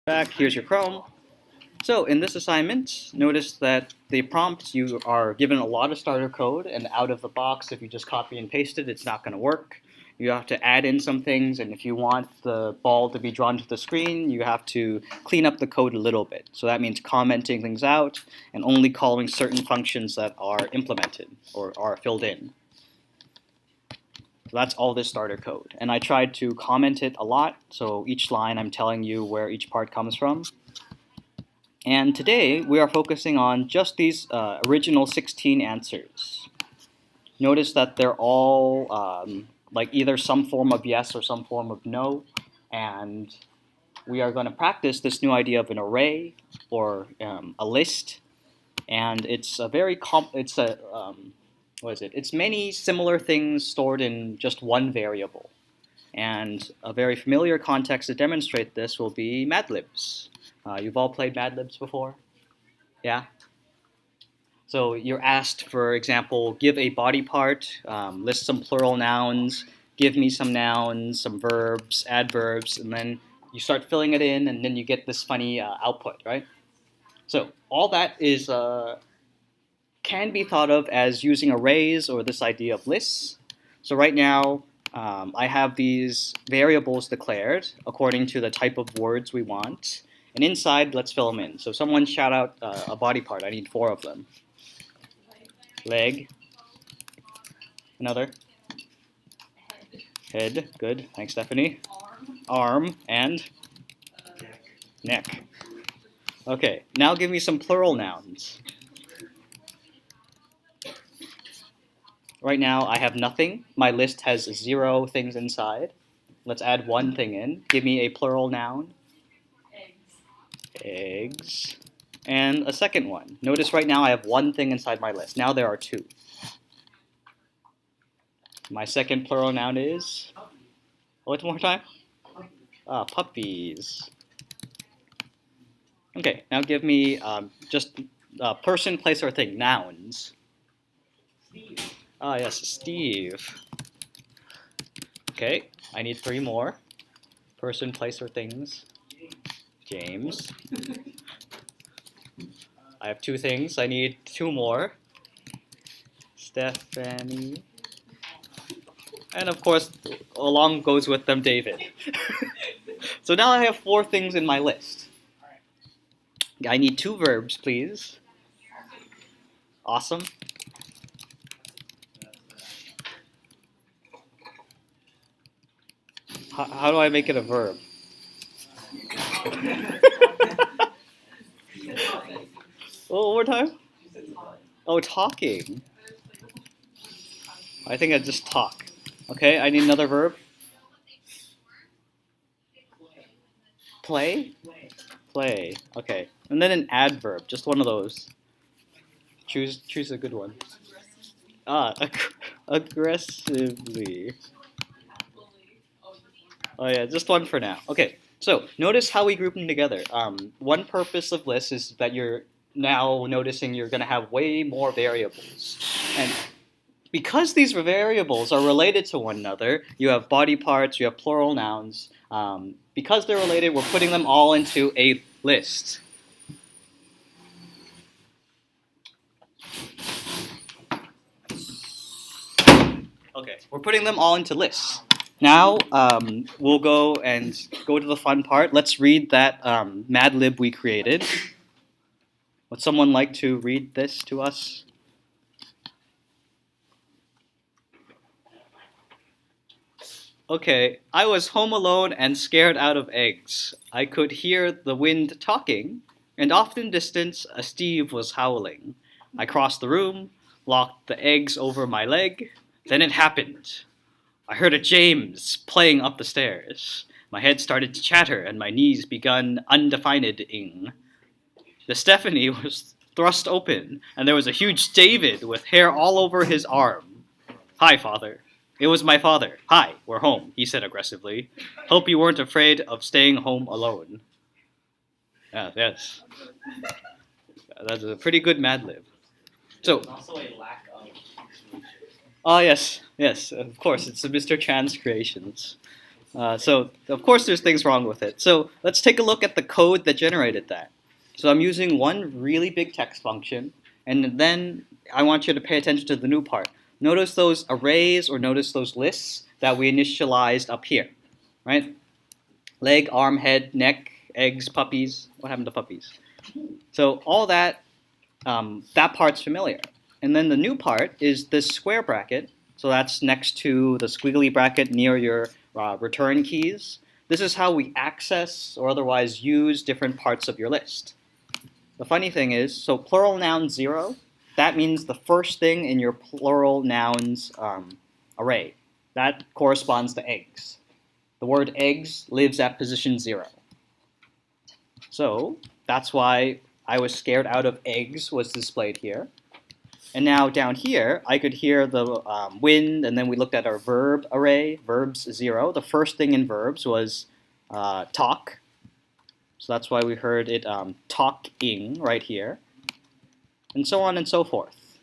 Back, here's your Chrome. So in this assignment, notice that the prompt, you are given a lot of starter code, and out of the box, if you just copy and paste it, it's not going to work. You have to add in some things, and if you want the ball to be drawn to the screen, you have to clean up the code a little bit. So that means commenting things out and only calling certain functions that are implemented or are filled in. So that's all this starter code. And I tried to comment it a lot, so each line I'm telling you where each part comes from. And today we are focusing on just these original 16 answers. Notice that they're all like either some form of yes or some form of no. And we are going to practice this new idea of an array or a list. And it's a very It's many similar things stored in just one variable. And a very familiar context to demonstrate this will be Mad Libs. You've all played Mad Libs before? Yeah? So you're asked, for example, give a body part, list some plural nouns, give me some nouns, some verbs, adverbs, and then you start filling it in, and then you get this funny output, right? So all that is can be thought of as using arrays or this idea of lists. So right now, I have these variables declared according to the type of words we want. And inside, let's fill them in. So someone shout out a body part. I need 4 of them. Leg. Another. Head. Good. Thanks, Stephanie. Arm. And? Neck. Okay, now give me some plural nouns. Right now, I have nothing. My list has 0 things inside. Let's add 1 thing in. Give me a plural noun. Eggs. And a second one. Notice right now I have 1 thing inside my list. Now there are 2. My second plural noun is? One more time? Puppies. Okay, now give me just person, place, or thing. Nouns. Yes, Steve. Okay, I need 3 more. Person, place, or things. James. I have 2 things. I need 2 more. Stephanie. And of course, along goes with them, David. So now I have 4 things in my list. I need 2 verbs, please. Awesome. How do I make it a verb? One more time? Oh, talking. I think I just talk. Okay, I need another verb. Play? Play. Okay. And then an adverb, just one of those. Choose a good one. Aggressively. Oh yeah, just one for now. Okay, so notice how we group them together. One purpose of lists is that you're now noticing you're going to have way more variables. And because these variables are related to one another, you have body parts, you have plural nouns. Because they're related, we're putting them all into a list. Okay, we're putting them all into lists. Now we'll go to the fun part. Let's read that Mad Lib we created. Would someone like to read this to us? Okay, I was home alone and scared out of eggs. I could hear the wind talking, and off in distance a Steve was howling. I crossed the room, locked the eggs over my leg. Then it happened. I heard a James playing up the stairs. My head started to chatter, and my knees begun undefined-ing. The Stephanie was thrust open, and there was a huge David with hair all over his arm. Hi, Father. It was my father. Hi, we're home, he said aggressively. Hope you weren't afraid of staying home alone. Yes. That's a pretty good Mad Lib. So, Also a lack of yes, of course, it's Mr. Chan's creations. So of course there's things wrong with it. So let's take a look at the code that generated that. So I'm using one really big text function, and then I want you to pay attention to the new part. Notice those arrays or notice those lists that we initialized up here, right? Leg, arm, head, neck, eggs, puppies. What happened to puppies? So all that, that part's familiar. And then the new part is this square bracket. So that's next to the squiggly bracket near your return keys. This is how we access or otherwise use different parts of your list. The funny thing is, so plural noun 0, that means the first thing in your plural nouns array. That corresponds to eggs. The word eggs lives at position 0. So that's why I was scared out of eggs was displayed here. And now down here, I could hear the wind, and then we looked at our verb array, verbs 0. The first thing in verbs was talk. So that's why we heard it talking right here. And so on and so forth.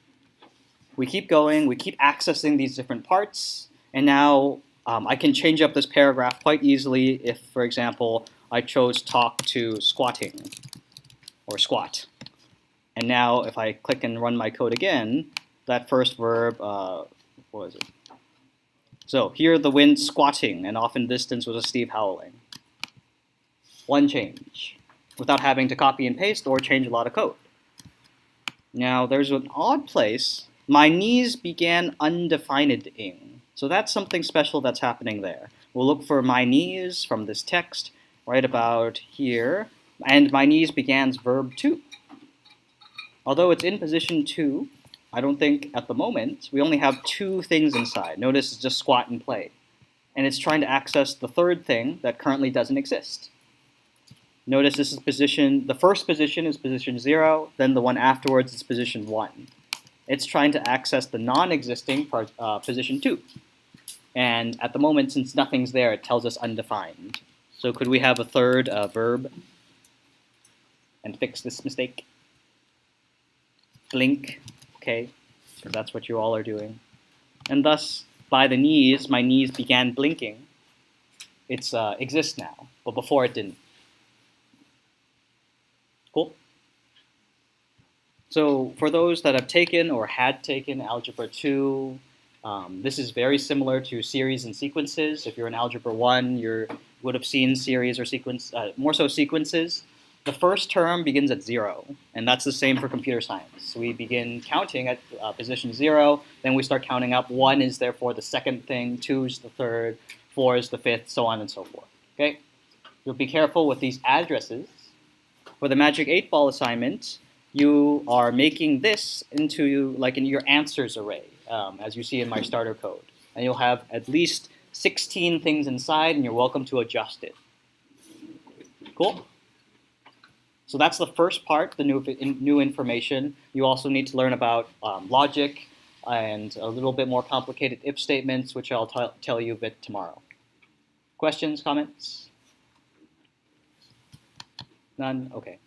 We keep going, we keep accessing these different parts, and now I can change up this paragraph quite easily if, for example, I chose talk to squatting, or squat. And now if I click and run my code again, that first verb, what was it? So here the wind squatting, and off in distance was a Steve howling. One change, without having to copy and paste or change a lot of code. Now there's an odd place. My knees began undefined-ing. So that's something special that's happening there. We'll look for my knees from this text right about here. And my knees began's verb 2. Although it's in position 2, I don't think at the moment, we only have 2 things inside. Notice it's just squat and play. And it's trying to access the third thing that currently doesn't exist. Notice this is position, the first position is position 0, then the one afterwards is position 1. It's trying to access the non-existing position 2. And at the moment, since nothing's there, it tells us undefined. So could we have a third verb and fix this mistake? Blink, okay, so that's what you all are doing. And thus, by the knees, my knees began blinking. It's exists now, but before it didn't. Cool? So for those that have taken or had taken Algebra 2, this is very similar to series and sequences. If you're in Algebra 1, you would have seen series or sequence, more so sequences. The first term begins at 0, and that's the same for computer science. So we begin counting at position 0, then we start counting up. 1 is therefore the second thing, 2 is the third, 4 is the fifth, so on and so forth. Okay? You'll be careful with these addresses. For the Magic 8-Ball assignment, you are making this into like in your answers array, as you see in my starter code. And you'll have at least 16 things inside, and you're welcome to adjust it. Cool? So that's the first part, the new information. You also need to learn about logic and a little bit more complicated if statements, which I'll tell you a bit tomorrow. Questions, comments? None? Okay.